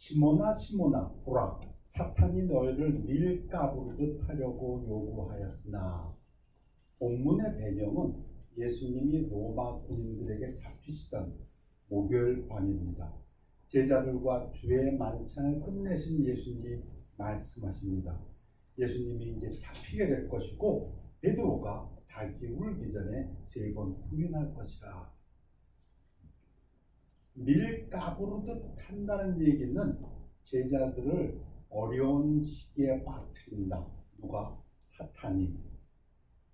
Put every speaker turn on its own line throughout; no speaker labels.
시몬아 시몬아 보라 사탄이 너희를 밀가부르듯 하려고 요구하였으나 본문의 배경은 예수님이 로마 군인들에게 잡히시던 목요일 밤입니다. 제자들과 주의 만찬을 끝내신 예수님이 말씀하십니다. 예수님이 이제 잡히게 될 것이고 베드로가 닭이 울기 전에 3번 부인할 것이라. 밀 까부르듯 한다는 얘기는 제자들을 어려운 시기에 빠뜨린다. 누가? 사탄이.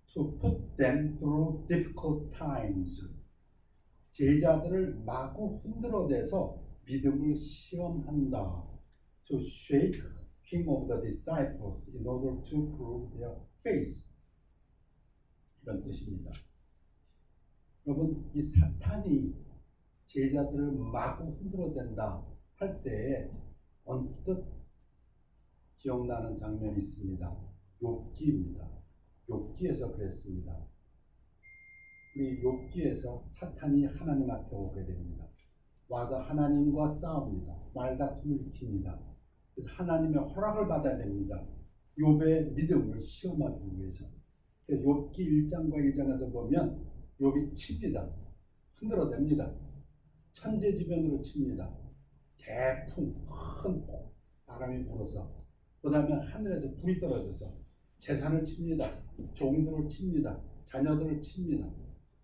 To put them through difficult times. 제자들을 마구 흔들어대서 믿음을 시험한다. To shake king of the disciples in order to prove their faith. 이런 뜻입니다. 여러분, 이 사탄이 제자들을 마구 흔들어댄다 할 때에 언뜻 기억나는 장면이 있습니다. 욥기입니다. 욥기에서 그랬습니다. 우리 욥기에서 사탄이 하나님 앞에 오게 됩니다. 와서 하나님과 싸웁니다. 말다툼을 일으킵니다. 그래서 하나님의 허락을 받아야 됩니다. 욥의 믿음을 시험하기 위해서. 욥기 1장과 2장에서 보면 욥이 칩니다. 흔들어댑니다. 천재지변으로 칩니다. 대풍, 큰 바람이 불어서, 그 다음에 하늘에서 불이 떨어져서 재산을 칩니다. 종들을 칩니다. 자녀들을 칩니다.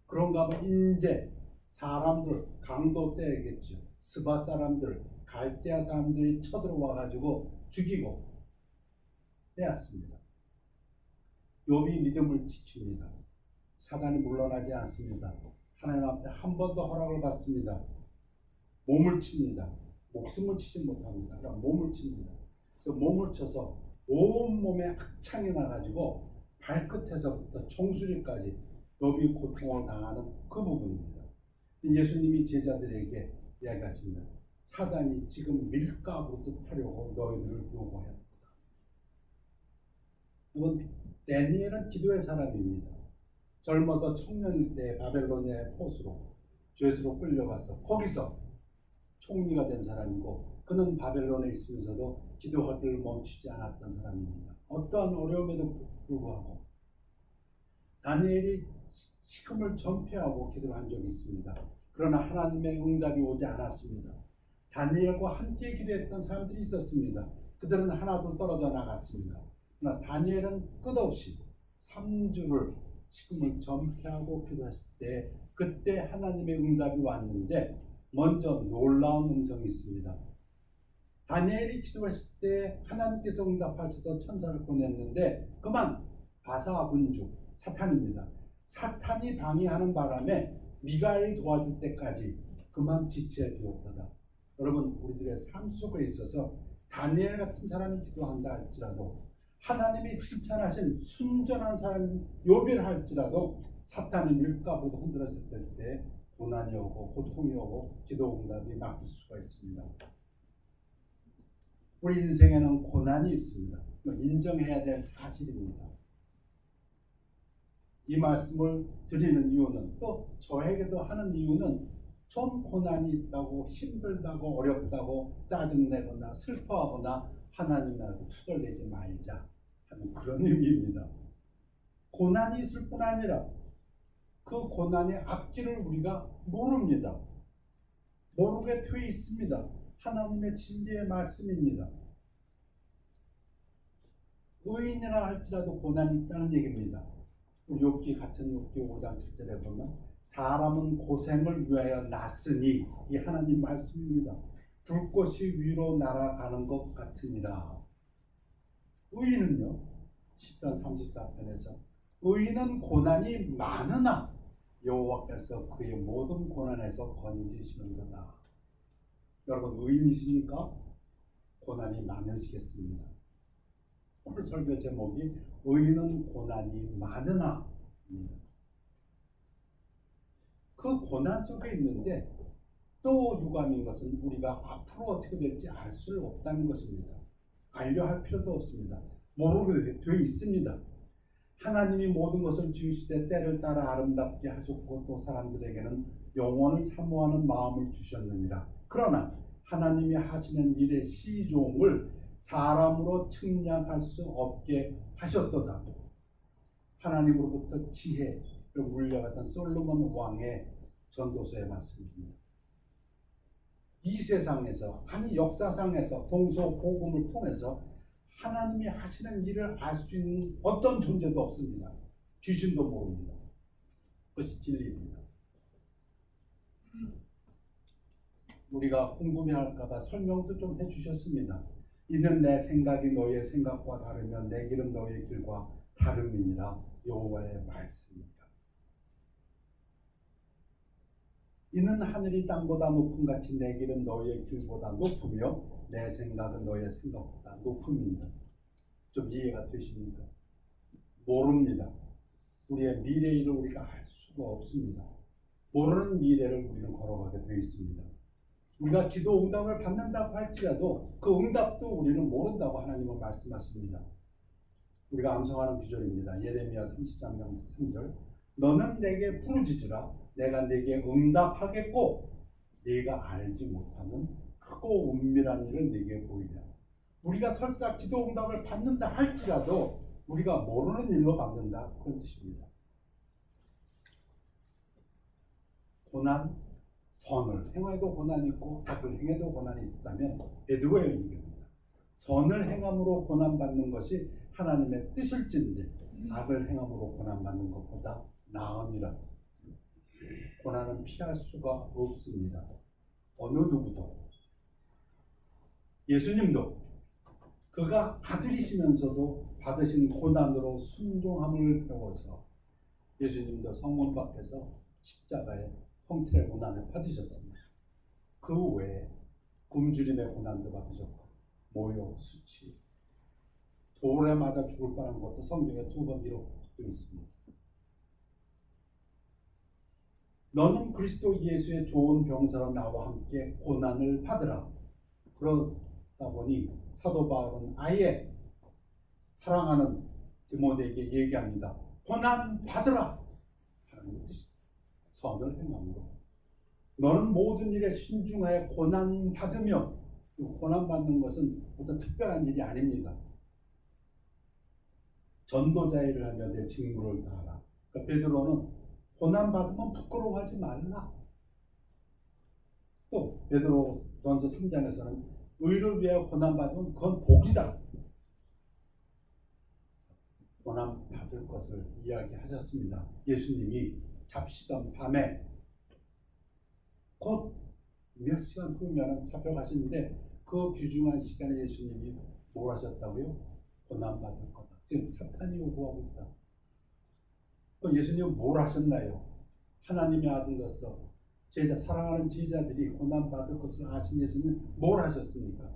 그런가 하면 인제 사람들, 강도 때겠죠. 스바 사람들, 갈대아 사람들이 쳐들어와 가지고 죽이고 빼앗습니다. 욥이 믿음을 지킵니다. 사단이 물러나지 않습니다. 하나님 앞에 한 번 더 허락을 받습니다. 몸을 칩니다. 목숨을 치지 못합니다. 그러니까 몸을 칩니다. 그래서 몸을 쳐서 온몸에 악창이 나가지고 발끝에서부터 총수리까지 욥이 고통을 당하는 그 부분입니다. 예수님이 제자들에게 이야기하십니다. 사단이 지금 밀가부르듯 하려고 너희들을 요구하였다. 이건 다니엘은 기도의 사람입니다. 젊어서 청년일 때 바벨로니아의 포수로 죄수로 끌려가서 거기서 총리가 된 사람이고, 그는 바벨론에 있으면서도 기도를 멈추지 않았던 사람입니다. 어떠한 어려움에도 불구하고 다니엘이 시금을 전폐하고 기도를 한 적이 있습니다. 그러나 하나님의 응답이 오지 않았습니다. 다니엘과 함께 기도했던 사람들이 있었습니다. 그들은 하나둘 떨어져 나갔습니다. 그러나 다니엘은 끝없이 3주를 시금을 전폐하고 기도했을 때 그때 하나님의 응답이 왔는데, 먼저 놀라운 음성이 있습니다. 다니엘이 기도했을 때 하나님께서 응답하셔서 천사를 보냈는데 그만 바사분주 사탄입니다. 사탄이 방해하는 바람에 미가엘이 도와줄 때까지 그만 지체해 두었다. 여러분, 우리들의 삶 속에 있어서 다니엘 같은 사람이 기도한다 할지라도, 하나님이 칭찬하신 순전한 사람 욥이라 할지라도 사탄이 밀가부르듯 흔들었을 때 고난이 오고 고통이 오고 기도 응답이 막힐 수가 있습니다. 우리 인생에는 고난이 있습니다. 인정해야 될 사실입니다. 이 말씀을 드리는 이유는, 또 저에게도 하는 이유는, 좀 고난이 있다고 힘들다고 어렵다고 짜증내거나 슬퍼하거나 하나님하고 투덜대지 말자 하는 그런 의미입니다. 고난이 있을 뿐 아니라 그 고난의 앞길을 우리가 모릅니다. 모르게 돼 있습니다. 하나님의 진리의 말씀입니다. 의인이라 할지라도 고난이 있다는 얘기입니다. 욥기 같은 욥기 5장 7절에 보면 사람은 고생을 위하여 났으니, 이 하나님 말씀입니다. 불꽃이 위로 날아가는 것 같으니라. 의인은요, 시편 34편에서 의인은 고난이 많으나 여호와께서 그의 모든 고난에서 건지시는도다. 여러분, 의인이십니까? 고난이 많으시겠습니다. 오늘 설교 제목이 의인은 고난이 많으나입니다. 그 고난 속에 있는데 또 유감인 것은 우리가 앞으로 어떻게 될지 알 수 없다는 것입니다. 알려 할 필요도 없습니다. 모르게 돼 있습니다. 하나님이 모든 것을 지으시되 때를 따라 아름답게 하셨고 또 사람들에게는 영원을 사모하는 마음을 주셨느니라. 그러나 하나님이 하시는 일의 시종을 사람으로 측량할 수 없게 하셨도다. 하나님으로부터 지혜를 물려받은 솔로몬 왕의 전도서의 말씀입니다. 이 세상에서, 아니 역사상에서 동서고금을 통해서 하나님이 하시는 일을 알 수 있는 어떤 존재도 없습니다. 귀신도 모릅니다. 그것이 진리입니다. 우리가 궁금해할까봐 설명도 좀 해주셨습니다. 이는 내 생각이 너희의 생각과 다르면 내 길은 너희의 길과 다름이니라. 여호와의 말씀입니다. 이는 하늘이 땅보다 높음 같이 내 길은 너희의 길보다 높으며 내 생각은 너희의 생각보다 높음이니라. 좀 이해가 되십니까? 모릅니다. 우리의 미래일을 우리가 알 수가 없습니다. 모르는 미래를 우리는 걸어가게 되어 있습니다. 우리가 기도 응답을 받는다고 할지라도 그 응답도 우리는 모른다고 하나님은 말씀하십니다. 우리가 암송하는 구절입니다. 예레미야 33장 3절. 너는 내게 부르짖으라. 내가 내게 응답하겠고 네가 알지 못하는 크고 은밀한 일을 네게 보이리라. 우리가 설사 기도 응답을 받는다 할지라도 우리가 모르는 일로 받는다, 그런 뜻입니다. 고난, 선을 행해도 고난이 있고 악을 행해도 고난이 있다면 베드로의 의견입니다. 선을 행함으로 고난받는 것이 하나님의 뜻일진데 악을 행함으로 고난받는 것보다 나으니라. 고난은 피할 수가 없습니다. 어느 누구도. 예수님도 그가 아들이시면서도 받으신 고난으로 순종함을 배워서 예수님도 성문 밖에서 십자가에 형틀의 고난을 받으셨습니다. 그 외에 굶주림의 고난도 받으셨고 모욕, 수치, 돌에 맞아 죽을 뻔한 것도 성경에 2번 기록되어 있습니다. 너는 그리스도 예수의 좋은 병사로 나와 함께 고난을 받으라. 그러다 보니 사도 바울은 아예 사랑하는 디모데에게 얘기합니다. 고난 받으라 하는 뜻이다. 선을 행함으로 너는 모든 일에 신중하여 고난 받으며, 고난 받는 것은 어떤 특별한 일이 아닙니다. 전도자 일을 하며 내 직무를 다하라. 그러니까 베드로는 고난 받으면 부끄러워하지 말라. 또 베드로전서 3장에서는 의를 위하여 고난 받으면 그건 복이다. 고난 받을 것을 이야기하셨습니다. 예수님이 잡히시던 밤에 곧 몇 시간 후면 잡혀가시는데 그 귀중한 시간에 예수님이 뭘 하셨다고요? 고난 받을 거다. 지금 사탄이 요구하고 있다. 그 예수님은 뭘 하셨나요? 하나님의 아들로서 사랑하는 제자들이 고난 받을 것을 아신 예수님 뭘 하셨습니까?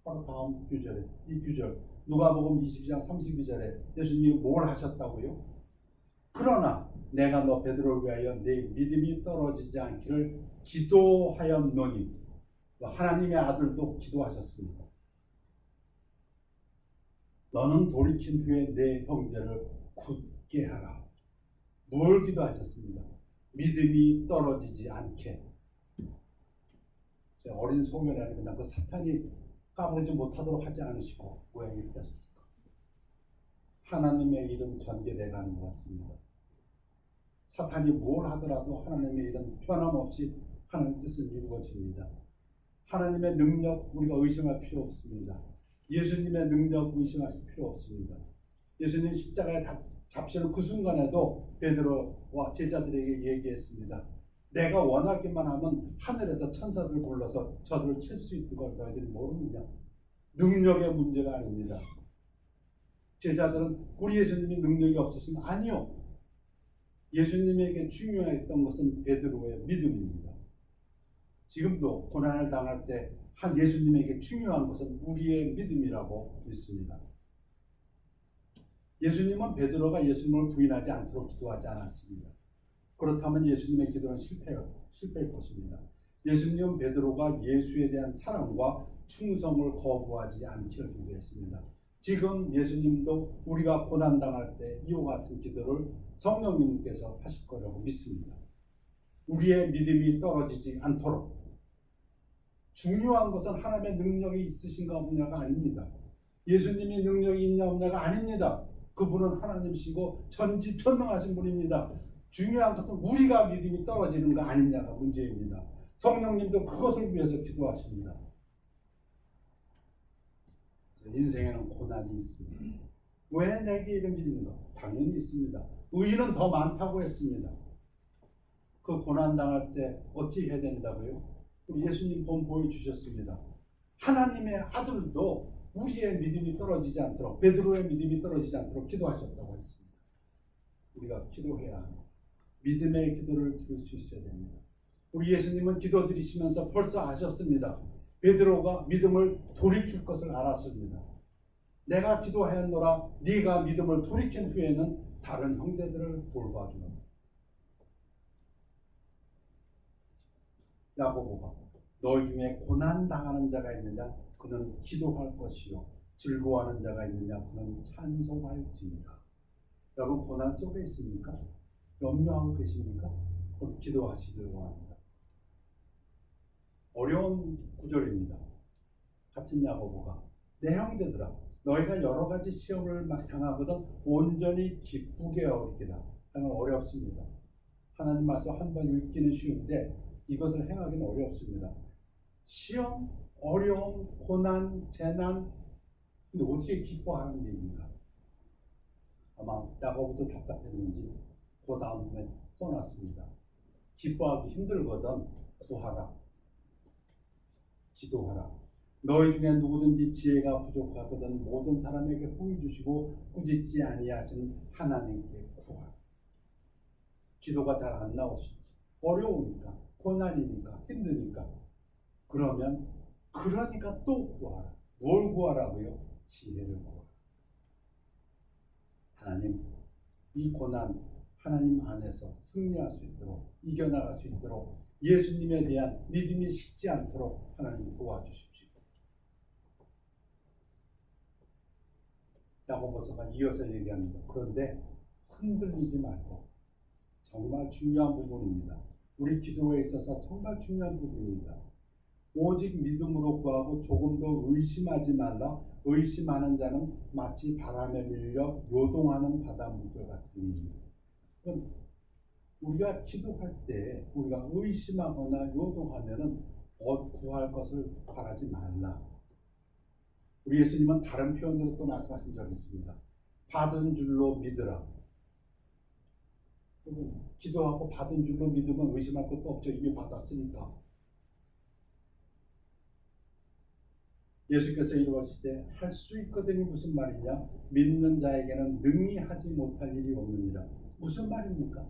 바로 다음 구절에, 이 구절 누가복음 22장 32절에 예수님이 뭘 하셨다고요? 그러나 내가 너 베드로를 위하여 내 믿음이 떨어지지 않기를 기도하였노니. 하나님의 아들도 기도하셨습니다. 너는 돌이킨 후에 내 형제를 굳게 하라. 뭘 기도하셨습니다? 믿음이 떨어지지 않게. 어린 소년이 그냥 그 사탄이 까부러지 못하도록 하지 않으시고 왜 이렇게 하셨을까? 하나님의 이름 전개돼가는 것 같습니다. 사탄이 뭘 하더라도 하나님의 일은 변함없이 하나님의 뜻은 이루어집니다. 하나님의 능력 우리가 의심할 필요 없습니다. 예수님의 능력 의심하실 필요 없습니다. 예수님 십자가에 잡히는 그 순간에도 베드로와 제자들에게 얘기했습니다. 내가 원하기만 하면 하늘에서 천사들을 불러서 저들을 칠 수 있는 걸 너희들이 모르느냐. 능력의 문제가 아닙니다. 제자들은 우리 예수님이 능력이 없으시면 아니요. 예수님에게 중요했던 것은 베드로의 믿음입니다. 지금도 고난을 당할 때 한 예수님에게 중요한 것은 우리의 믿음이라고 믿습니다. 예수님은 베드로가 예수님을 부인하지 않도록 기도하지 않았습니다. 그렇다면 예수님의 기도는 실패일 것입니다. 예수님은 베드로가 예수에 대한 사랑과 충성을 거부하지 않기를 기도했습니다. 지금 예수님도 우리가 고난당할 때 이와 같은 기도를 성령님께서 하실 거라고 믿습니다. 우리의 믿음이 떨어지지 않도록 중요한 것은 하나님의 능력이 있으신가 없냐가 아닙니다. 예수님이 능력이 있냐 없냐가 아닙니다. 그분은 하나님이시고 전지전능하신 분입니다. 중요한 것은 우리가 믿음이 떨어지는 거 아니냐가 문제입니다. 성령님도 그것을 위해서 기도하십니다. 그래서 인생에는 고난이 있습니다. 왜 내게 이런 일이 있는가? 당연히 있습니다. 의인은 더 많다고 했습니다. 그 고난 당할 때 어찌 해야 된다고요? 우리 예수님 본 보여주셨습니다. 하나님의 아들도 우리의 믿음이 떨어지지 않도록, 베드로의 믿음이 떨어지지 않도록 기도하셨다고 했습니다. 우리가 기도해야 합니다. 믿음의 기도를 들을 수 있어야 됩니다. 우리 예수님은 기도 드리시면서 벌써 아셨습니다. 베드로가 믿음을 돌이킬 것을 알았습니다. 내가 기도하였노라, 네가 믿음을 돌이킨 후에는 다른 형제들을 돌봐주라. 야고보가 너희 중에 고난 당하는 자가 있느냐? 그는 기도할 것이요. 즐거워하는 자가 있느냐? 그는 찬송할지니라. 여러분 고난 속에 있습니까? 염려하고 계십니까? 그럼 기도하시길 원합니다. 어려운 구절입니다. 같은 야고보가 내 형제들아 너희가 여러 가지 시험을 막 당하거든 온전히 기쁘게 여기라. 하는 어렵습니다. 하나님 말씀 한 번 읽기는 쉬운데 이것을 행하기는 어렵습니다. 시험, 어려움, 고난, 재난, 근데 어떻게 기뻐하는 얘기인가? 아마 야고보도 답답했는지 그 다음에 써놨습니다. 기뻐하기 힘들거든 구하라, 기도하라. 너희 중에 누구든지 지혜가 부족하거든 모든 사람에게 후히 주시고 꾸짖지 아니하시는 하나님께 구하라. 기도가 잘 안 나오시죠. 어려우니까, 고난이니까, 힘드니까. 그러니까 또 구하라. 뭘 구하라고요? 지혜를 구하라. 하나님, 이 고난 하나님 안에서 승리할 수 있도록, 이겨나갈 수 있도록 예수님에 대한 믿음이 식지 않도록 하나님 도와주십시오. 야고보서가 이어서 얘기합니다. 그런데 흔들리지 말고, 정말 중요한 부분입니다. 우리 기도에 있어서 정말 중요한 부분입니다. 오직 믿음으로 구하고 조금 더 의심하지 말라. 의심하는 자는 마치 바람에 밀려 요동하는 바닷물 같으니. 우리가 기도할 때 우리가 의심하거나 요동하면은 구할 것을 바라지 말라. 우리 예수님은 다른 표현으로 또 말씀하신 적이 있습니다. 받은 줄로 믿으라. 기도하고 받은 줄로 믿으면 의심할 것도 없죠. 이미 받았으니까. 예수께서 이루었을 때 할 수 있거든이 무슨 말이냐? 믿는 자에게는 능히 하지 못할 일이 없느니라. 무슨 말입니까?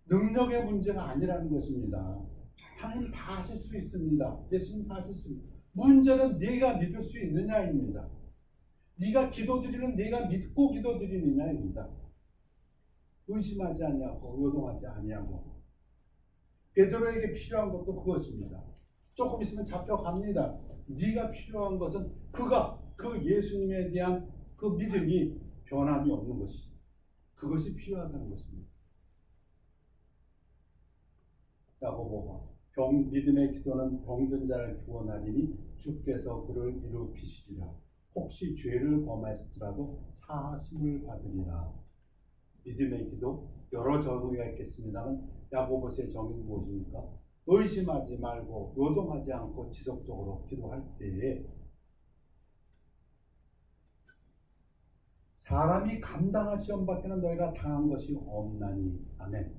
능력의 문제가 아니라는 것입니다. 하나님 다 하실 수 있습니다. 예수님 다 하실 수 있습니다. 문제는 네가 믿을 수 있느냐입니다. 네가 기도드리는 네가 믿고 기도드리느냐입니다. 의심하지 아니하고 요동하지 아니하고. 베드로에게 필요한 것도 그것입니다. 조금 있으면 잡혀갑니다. 네가 필요한 것은 그 예수님에 대한 그 믿음이 변함이 없는 것이, 그것이 필요하다는 것입니다. 야고보가 믿음의 기도는 병든 자를 구원하리니 주께서 그를 일으키시리라. 혹시 죄를 범할지라도 사하심을 받으리라. 믿음의 기도 여러 정의가 있겠습니다만 야고보서의 정의는 무엇입니까? 의심하지 말고 요동하지 않고 지속적으로 기도할 때에 사람이 감당할 시험밖에는 너희가 당한 것이 없나니. 아멘.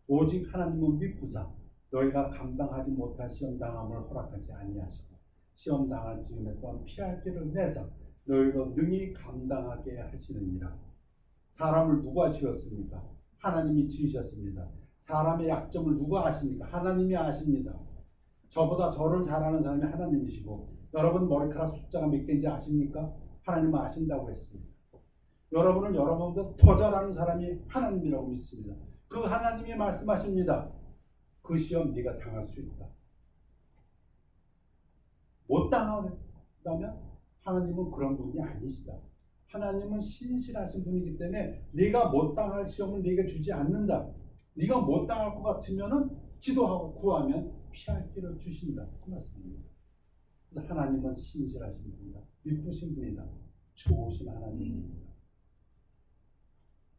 오직 하나님은 미쁘사 너희가 감당하지 못할 시험 당함을 허락하지 아니하시고 시험 당할 즈음에 또한 피할 길을 내사 너희로 능히 감당하게 하시느니라. 사람을 누가 지었습니까? 하나님이 지으셨습니다. 사람의 약점을 누가 아십니까? 하나님이 아십니다. 저보다 저를 잘 아는 사람이 하나님이시고 여러분 머리카락 숫자가 몇 개인지 아십니까? 하나님은 아신다고 했습니다. 여러분은 여러분보다 더 잘 아는 사람이 하나님이라고 믿습니다. 그 하나님이 말씀하십니다. 그 시험 네가 당할 수 있다. 못 당하다면 하나님은 그런 분이 아니시다. 하나님은 신실하신 분이기 때문에 네가 못 당할 시험을 네게 주지 않는다. 네가 못 당할 것 같으면은 기도하고 구하면 피할 길을 주신다 그 말씀입니다. 그래서 하나님은 신실하신 분이다, 미쁘신 분이다, 좋으신 하나님입니다.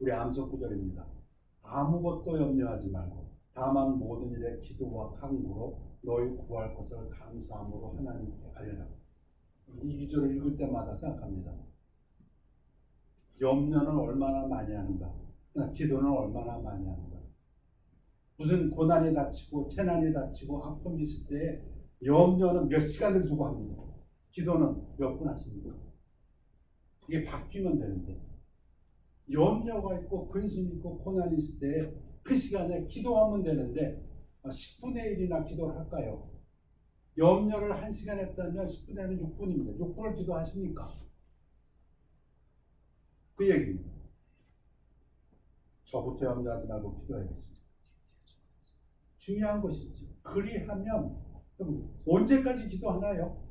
우리 암송 구절입니다. 아무것도 염려하지 말고 다만 모든 일에 기도와 간구로 너희 구할 것을 감사함으로 하나님께 아뢰라. 이 기절을 읽을 때마다 생각합니다. 염려는 얼마나 많이 하는가, 기도는 얼마나 많이 하는가. 무슨 고난이 닥치고 재난이 닥치고 아픔이 있을 때 염려는 몇 시간을 두고 합니다. 기도는 몇 분 하십니까? 이게 바뀌면 되는데 염려가 있고 근심이 있고 고난이 있을 때 그 시간에 기도하면 되는데 10분의 1이나 기도를 할까요? 염려를 1시간 했다면 10분의 1은 6분입니다. 6분을 기도하십니까? 그 얘기입니다. 저부터 염려하지 말고 기도해야겠습니다. 중요한 것이죠. 그리하면 언제까지 기도하나요?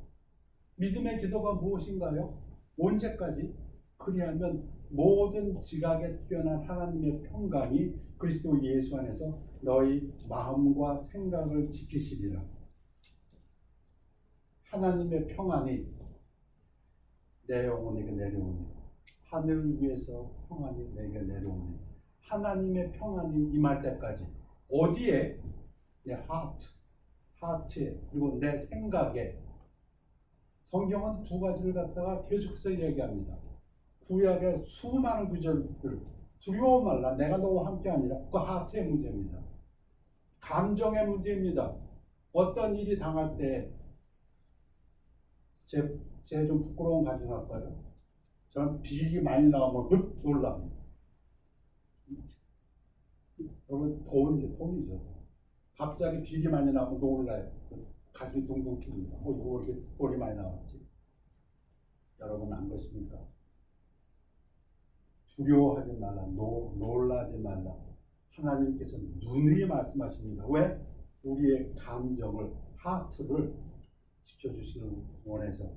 믿음의 기도가 무엇인가요? 언제까지? 그리하면 모든 지각에 뛰어난 하나님의 평강이 그리스도 예수 안에서 너희 마음과 생각을 지키시리라. 하나님의 평안이 내 영혼에게 내려오니, 하늘 위에서 평안이 내게 내려오니, 하나님의 평안이 임할 때까지 어디에? 내 하트에, 그리고 내 생각에. 성경은 두 가지를 갖다가 계속해서 얘기합니다. 구약의 수많은 구절들, 두려워 말라, 내가 너와 함께 아니라, 그 하트의 문제입니다. 감정의 문제입니다. 어떤 일이 당할 때 제 좀 부끄러운 가정할까요? 저는 비리 많이 나오면 흡 놀랍니다. 여러분 돈이죠. 갑자기 비리 많이 나오면 놀라요. 가슴이 둥둥 튑니다. 이거 왜 이렇게 돈이 많이 나왔지? 여러분 안 그렇습니까? 두려워하지 말라, 놀라지 말라. 하나님께서 누누이 말씀하십니다. 왜? 우리의 감정을, 하트를 지켜주시는 원해서.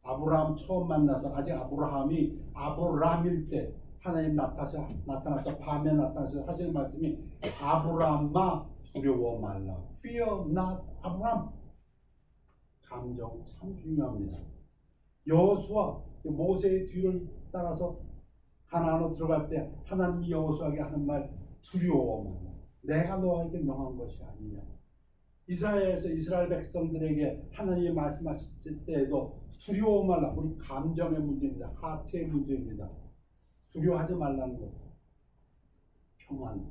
아브라함 처음 만나서 아직 아브라함이 아브라함일 때 하나님 나타나서 밤에 나타나서 하시는 말씀이 아브라함아 두려워 말라. Fear not 아브라함. 감정 참 중요합니다. 여호수아 모세의 뒤를 따라서 가나안으로 들어갈 때 하나님이 여호수아에게 하는 말 두려워 말라. 내가 너에게 명한 것이 아니냐. 이사야에서 이스라엘 백성들에게 하나님이 말씀하실 때에도 두려워 말라. 우리 감정의 문제입니다. 하트의 문제입니다. 두려워하지 말라는 것. 평안.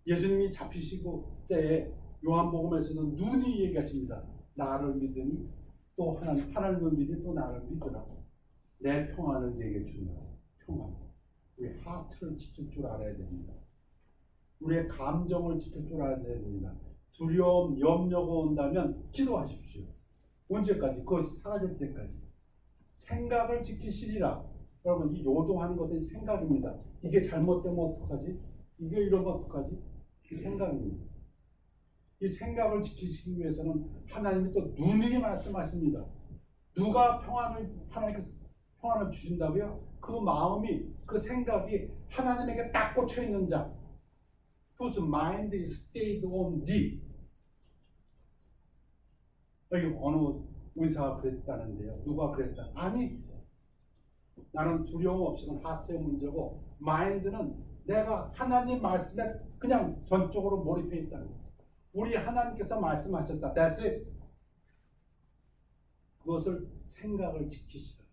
예수님이 잡히시고 때에 요한복음에서도 눈이 얘기하십니다. 나를 믿으니 또 하나님을 믿으니 또 나를 믿으라. 내 평안을 내게 주노라. 평안. 우리 하트를 지킬 줄 알아야 됩니다. 우리의 감정을 지킬 줄 알아야 됩니다. 두려움, 염려가 온다면 기도하십시오. 언제까지? 그것이 사라질 때까지. 생각을 지키시리라. 여러분, 이 요동하는 것은 생각입니다. 이게 잘못되면 어떡하지? 이게 이러면 어떡하지? 이 생각입니다. 이 생각을 지키시기 위해서는 하나님이 또 누누이 말씀하십니다. 누가 하나님께서 평안을 주신다고요? 그 마음이, 그 생각이 하나님에게 딱 꽂혀 있는 자. Whose mind is stayed on thee. 여기 어느 의사가 그랬다는데요. 누가 그랬다? 아니, 나는 두려움 없이는 하트의 문제고, 마인드는 내가 하나님 말씀에 그냥 전적으로 몰입해 있다는 거예요. 우리 하나님께서 말씀하셨다. That's it. 그것을 생각을 지키시라.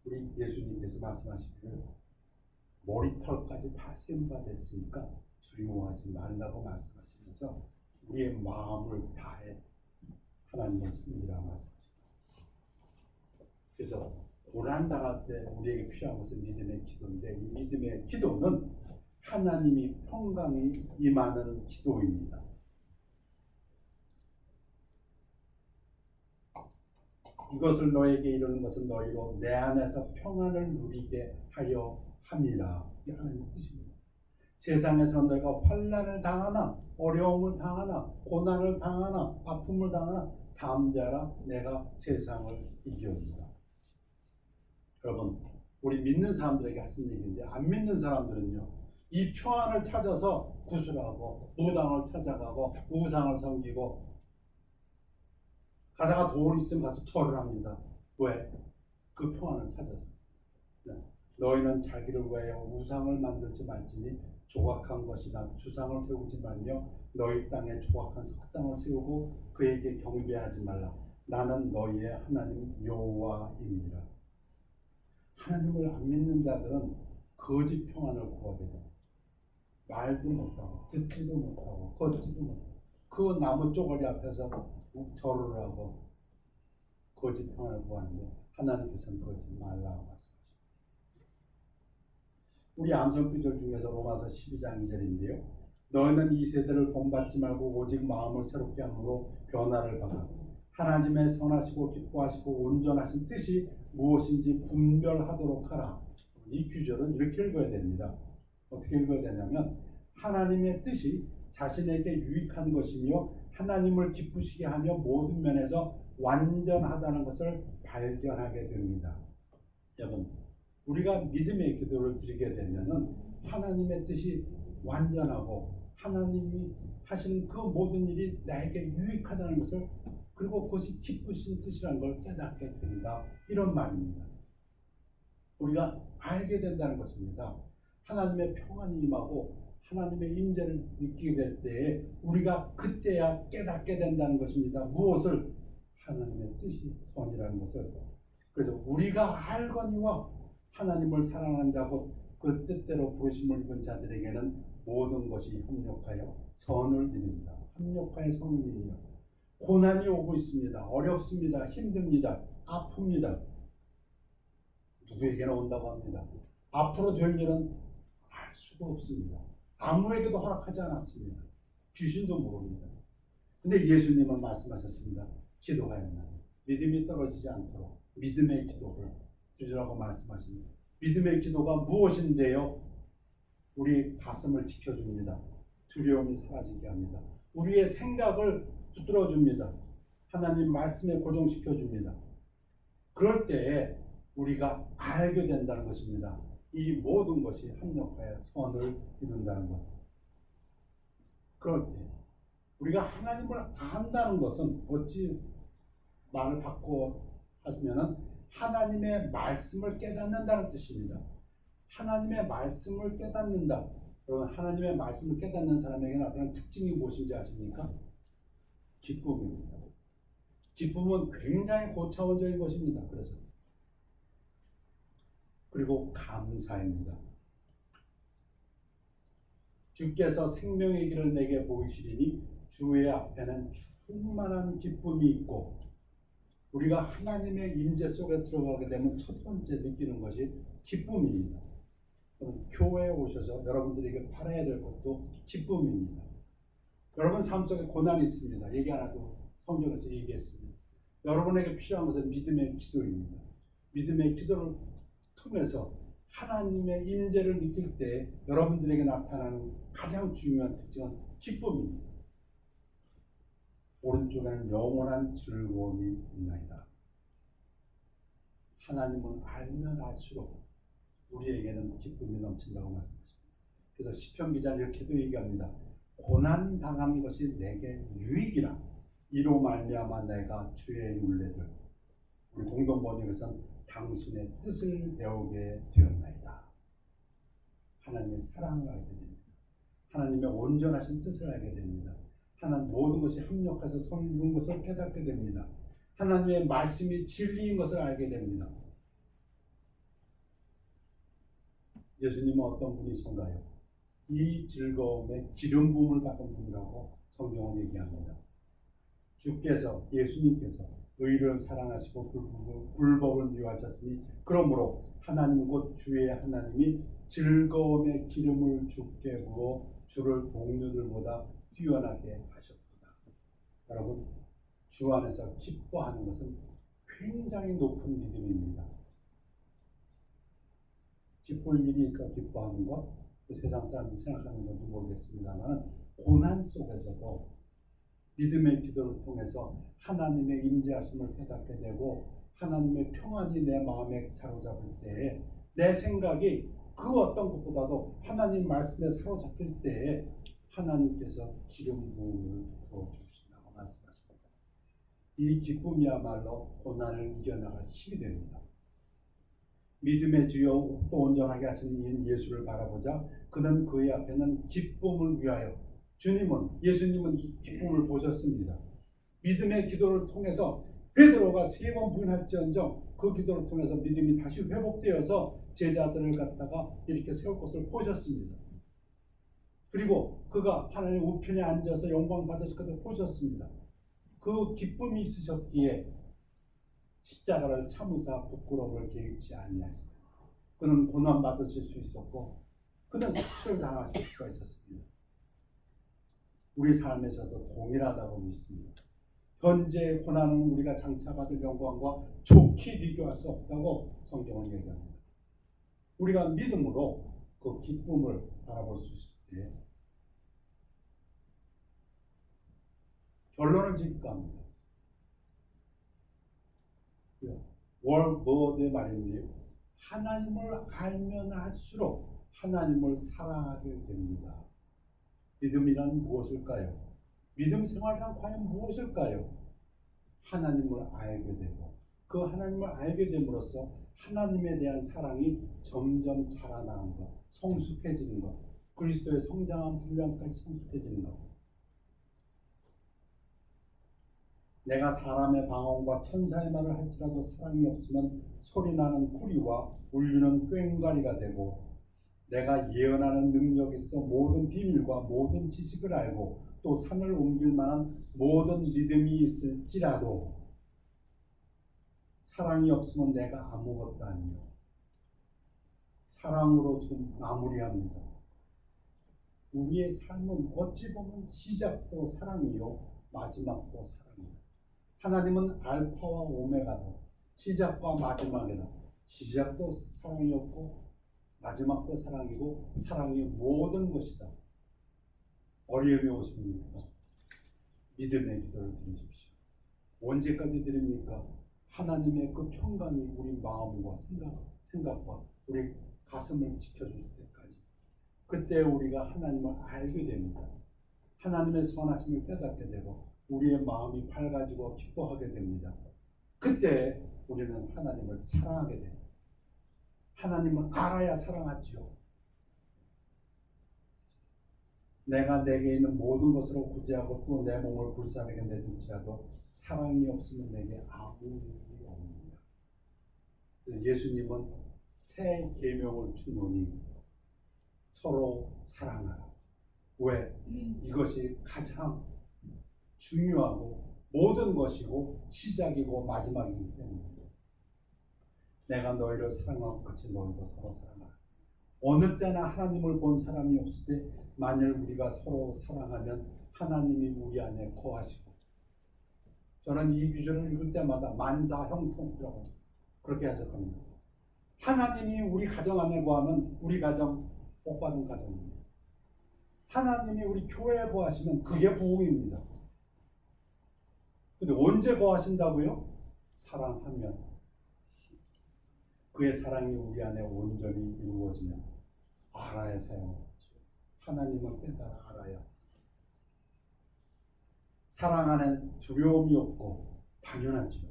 우리 예수님께서 말씀하시기를 머리털까지 다 세움받았으니까 두려워하지 말라고 말씀하시면서 우리의 마음을 다해 하나님을 섬기라 말씀하십니다. 그래서 고난당할 때 우리에게 필요한 것은 믿음의 기도인데, 이 믿음의 기도는 하나님이 평강이 임하는 기도입니다. 이것을 너에게 이루는 것은 너희로 내 안에서 평안을 누리게 하려 함이라. 이게 하나님의 뜻입니다. 세상에서 너희가 환난을 당하나 어려움을 당하나 고난을 당하나 아픔을 당하나 담대하라. 내가 세상을 이겼노라. 여러분, 우리 믿는 사람들에게 하신 얘기인데, 안 믿는 사람들은요, 이 평안을 찾아서 구술하고 무당을 찾아가고 우상을 섬기고 가다가 돌이 있으면 가서 절을 합니다. 왜? 그 평안을 찾아서. 네. 너희는 자기를 위하여 우상을 만들지 말지니 조각한 것이나 주상을 세우지 말며 너희 땅에 조각한 석상을 세우고 그에게 경배하지 말라. 나는 너희의 하나님 여호와이니라. 하나님을 안 믿는 자들은 거짓 평안을 구하게 됩니다. 말도 못하고 듣지도 못하고 걷지도 못하고 그 나무 쪼가리 앞에서 절을 하고 거짓 평안을 구하는데 하나님께서는 그러지 말라고 말씀하십니다. 우리 암송구절 중에서 로마서 12장 2절인데요. 너희는 이 세대를 본받지 말고 오직 마음을 새롭게 함으로 변화를 받아 하나님의 선하시고 기뻐하시고 온전하신 뜻이 무엇인지 분별하도록 하라. 이 구절은 이렇게 읽어야 됩니다. 어떻게 읽어야 되냐면 하나님의 뜻이 자신에게 유익한 것이며 하나님을 기쁘시게 하며 모든 면에서 완전하다는 것을 발견하게 됩니다. 여러분, 우리가 믿음의 기도를 드리게 되면은 하나님의 뜻이 완전하고 하나님이 하시는 그 모든 일이 나에게 유익하다는 것을 그리고 그것이 기쁘신 뜻이라는 걸 깨닫게 된다. 이런 말입니다. 우리가 알게 된다는 것입니다. 하나님의 평안이 임하고 하나님의 임재를 느끼게 될 때에 우리가 그때야 깨닫게 된다는 것입니다. 무엇을? 하나님의 뜻이 선이라는 것을. 그래서 우리가 알거니와 하나님을 사랑하는 자고 그 뜻대로 부르심을 입은 자들에게는 모든 것이 협력하여 선을 이룹니다. 협력하여 선을 이루며 고난이 오고 있습니다. 어렵습니다. 힘듭니다. 아픕니다. 누구에게나 온다고 합니다. 앞으로 될 일은 알 수가 없습니다. 아무에게도 허락하지 않았습니다. 귀신도 모릅니다. 근데 예수님은 말씀하셨습니다. 기도하였나 믿음이 떨어지지 않도록 믿음의 기도를 드리라고 말씀하십니다. 믿음의 기도가 무엇인데요? 우리 가슴을 지켜줍니다. 두려움이 사라지게 합니다. 우리의 생각을 두드러줍니다. 하나님 말씀에 고정시켜줍니다. 그럴 때에 우리가 알게 된다는 것입니다. 이 모든 것이 합력하여 선을 이룬다는 것. 그럴 때 우리가 하나님을 안다는 것은 어찌 말을 바꿔 하시면은 하나님의 말씀을 깨닫는다는 뜻입니다. 하나님의 말씀을 깨닫는다. 여러분, 하나님의 말씀을 깨닫는 사람에게 나타나는 특징이 무엇인지 아십니까? 기쁨입니다. 기쁨은 굉장히 고차원적인 것입니다. 그리고 감사입니다. 주께서 생명의 길을 내게 보이시리니 주의 앞에는 충만한 기쁨이 있고, 우리가 하나님의 임재 속에 들어가게 되면 첫 번째 느끼는 것이 기쁨입니다. 교회에 오셔서 여러분들에게 바라야 될 것도 기쁨입니다. 여러분 삶 속에 고난이 있습니다. 얘기 하나도 성경에서 얘기했습니다. 여러분에게 필요한 것은 믿음의 기도입니다. 믿음의 기도를 통해서 하나님의 임재를 느낄 때 여러분들에게 나타나는 가장 중요한 특징은 기쁨입니다. 오른쪽에는 영원한 즐거움이 있나이다. 하나님은 알면 알수록 우리에게는 기쁨이 넘친다고 말씀하십니다. 그래서 시편 기자는 이렇게도 얘기합니다. 고난 당한 것이 내게 유익이라. 이로 말미암아 내가 주의 율례를, 우리 공동 번역에서는 당신의 뜻을 배우게 되었나이다. 하나님의 사랑을 알게 됩니다. 하나님의 온전하신 뜻을 알게 됩니다. 하나님 모든 것이 합력해서 선을 이룬 것을 깨닫게 됩니다. 하나님의 말씀이 진리인 것을 알게 됩니다. 예수님은 어떤 분이신가요? 이 즐거움에 기름 부음을 받은 분이라고 성경은 얘기합니다. 주께서, 예수님께서 의를 사랑하시고 불법을 미워하셨으니 그러므로 하나님 곧 주의 하나님이 즐거움의 기름을 주께 부어 주를 동료들보다 뛰어나게 하셨구나. 여러분, 주 안에서 기뻐하는 것은 굉장히 높은 믿음입니다. 기쁠 일이 있어 기뻐하는 것, 그 세상 사람들이 생각하는 건지 모르겠습니다만 고난 속에서도 믿음의 기도를 통해서 하나님의 임재하심을 깨닫게 되고 하나님의 평안이 내 마음에 사로잡을 때에 내 생각이 그 어떤 것보다도 하나님 말씀에 사로잡힐 때에 하나님께서 기름 부음을 부어주신다고 말씀하십니다. 이 기쁨이야말로 고난을 이겨나갈 힘이 됩니다. 믿음의 주여 또 온전하게 하시는 예수를 바라보자 그는 그의 앞에는 기쁨을 위하여 예수님은 이 기쁨을 보셨습니다. 믿음의 기도를 통해서 베드로가 3번 부인할지언정 그 기도를 통해서 믿음이 다시 회복되어서 제자들을 갖다가 이렇게 세울 것을 보셨습니다. 그리고 그가 하나님 우편에 앉아서 영광 받으실 것을 보셨습니다. 그 기쁨이 있으셨기에 십자가를 참으사 부끄러움을 개의치 아니하시다. 그는 고난 받으실 수 있었고 그는 수치를 당하실 수가 있었습니다. 우리 삶에서도 동일하다고 믿습니다. 현재 고난은 우리가 장차받을 영광과 좋게 비교할 수 없다고 성경은 얘기합니다. 우리가 믿음으로 그 기쁨을 바라볼 수 있을 때 결론을 짓고 합니다. 월버드의 말인데요. 하나님을 알면 알수록 하나님을 사랑하게 됩니다. 믿음이란 무엇일까요? 믿음 생활이란 과연 무엇일까요? 하나님을 알게 되고 그 하나님을 알게 됨으로써 하나님에 대한 사랑이 점점 자라나는 것, 성숙해지는 것, 그리스도의 성장한 분량까지 성숙해지는 것. 내가 사람의 방언과 천사의 말을 할지라도 사랑이 없으면 소리나는 구리와 울리는 꽹과리가 되고 내가 예언하는 능력이 있어 모든 비밀과 모든 지식을 알고 또 산을 옮길 만한 모든 믿음이 있을지라도 사랑이 없으면 내가 아무것도 아니요. 사랑으로 지금 마무리합니다. 우리의 삶은 어찌 보면 시작도 사랑이요 마지막도 사랑이다. 하나님은 알파와 오메가다. 시작과 마지막이다. 시작도 사랑이었고 마지막도 사랑이고 사랑이 모든 것이다. 어려움이 오십니까? 믿음의 기도를 드리십시오. 언제까지 드립니까? 하나님의 그 평강이 우리 마음과 생각과 우리 가슴을 지켜줄 때까지. 그때 우리가 하나님을 알게 됩니다. 하나님의 선하심을 깨닫게 되고 우리의 마음이 밝아지고 기뻐하게 됩니다. 그때 우리는 하나님을 사랑하게 됩니다. 하나님을 알아야 사랑하지요. 내가 내게 있는 모든 것으로 구제하고 또 내 몸을 불쌍하게 내줄지라도 사랑이 없으면 내게 아무 일이 없느니라. 예수님은 새 계명을 주노니 서로 사랑하라. 왜? 이것이 가장 중요하고 모든 것이고 시작이고 마지막이기 때문입니다. 내가 너희를 사랑한 것 같이 너희도 서로 사랑하라. 어느 때나 하나님을 본 사람이 없을 때 만일 우리가 서로 사랑하면 하나님이 우리 안에 거하시고, 저는 이 규절을 읽을 때마다 만사형통이라고 그렇게 해석합니다. 하나님이 우리 가정 안에 거하면 우리 가정 복받은 가정입니다. 하나님이 우리 교회에 거하시면 그게 부흥입니다. 근데 언제 거하신다고요? 사랑하면. 그의 사랑이 우리 안에 온전히 이루어지면 알아야 사용하죠. 하나님을 깨달아 알아야. 사랑 안에 두려움이 없고 당연하죠.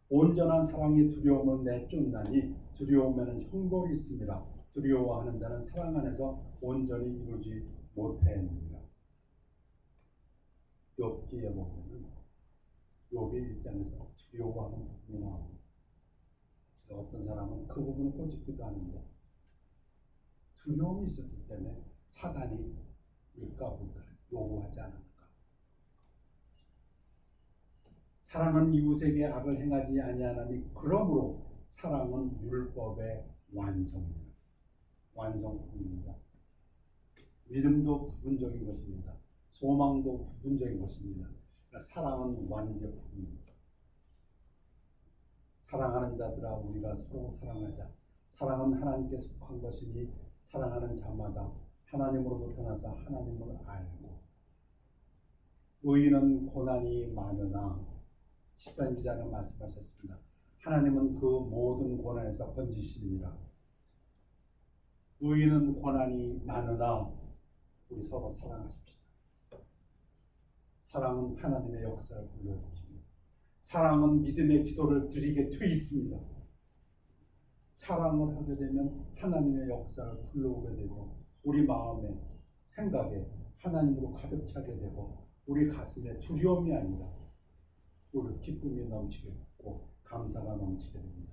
온전한 사랑이 두려움을 내쫓나니 두려움에는 형벌이 있습니다. 두려워하는 자는 사랑 안에서 온전히 이루지 못하느니라. 욥기에 보면 욥의 입장에서 두려워하는 부분이 나옵니다. 어떤 사람은 그 부분을 꼬집기도 하는데 두려움이 있었기 때문에 사단이 율가보다 요구하지 않았는가. 사랑은 이웃에게 악을 행하지 아니하나니 그러므로 사랑은 율법의 완성입니다. 완성품입니다. 믿음도 부분적인 것입니다. 소망도 부분적인 것입니다. 사랑은 완제품입니다. 사랑하는 자들아 우리가 서로 사랑하자. 사랑은 하나님께 속한 것이니 사랑하는 자마다 하나님으로부터 나서 하나님을 알고. 의인은 고난이 많으나 시편 기자는 말씀하셨습니다. 하나님은 그 모든 고난에서 건지시리라. 의인은 고난이 많으나 우리 서로 사랑하십시다. 사랑은 하나님의 역사를 불러일으킵니다. 사랑은 믿음의 기도를 드리게 돼 있습니다. 사랑을 하게 되면 하나님의 역사를 불러오게 되고 우리 마음에 생각에 하나님으로 가득 차게 되고 우리 가슴에 두려움이 아니라 우리 기쁨이 넘치게 되고 감사가 넘치게 됩니다.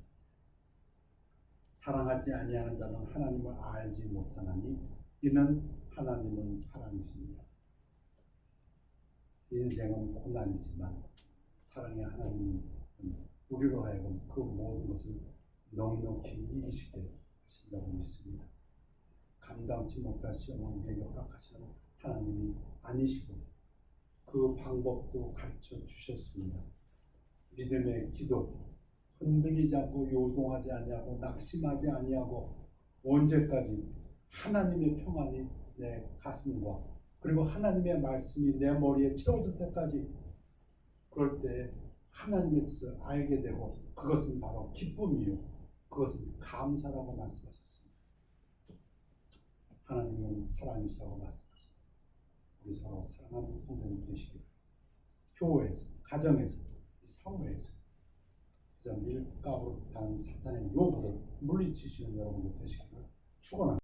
사랑하지 아니하는 자는 하나님을 알지 못하나니 이는 하나님은 사랑이십니다. 인생은 고난이지만 사랑의 하나님은 우리로 하여금 그 모든 것을 넉넉히 이기시게 하신다고 믿습니다. 감당치 못할 시험을 우리에게 허락하시는 하나님이 아니시고 그 방법도 가르쳐 주셨습니다. 믿음의 기도, 흔들리지 않고 요동하지 아니하고 낙심하지 아니하고 언제까지 하나님의 평안이 내 가슴과 그리고 하나님의 말씀이 내 머리에 채워질 때까지 그럴 때 하나님의 뜻을 알게 되고 그것은 바로 기쁨이요 그것은 감사라고 말씀하셨습니다. 하나님은 사랑이시라고 말씀하십니다. 우리 서로 사랑하는 성도님 되시기를 교회에서 가정에서 사회에서 그래서 밀가루로 단 사탄의 요구를 물리치시는 여러분들 되시기를 축원합니다.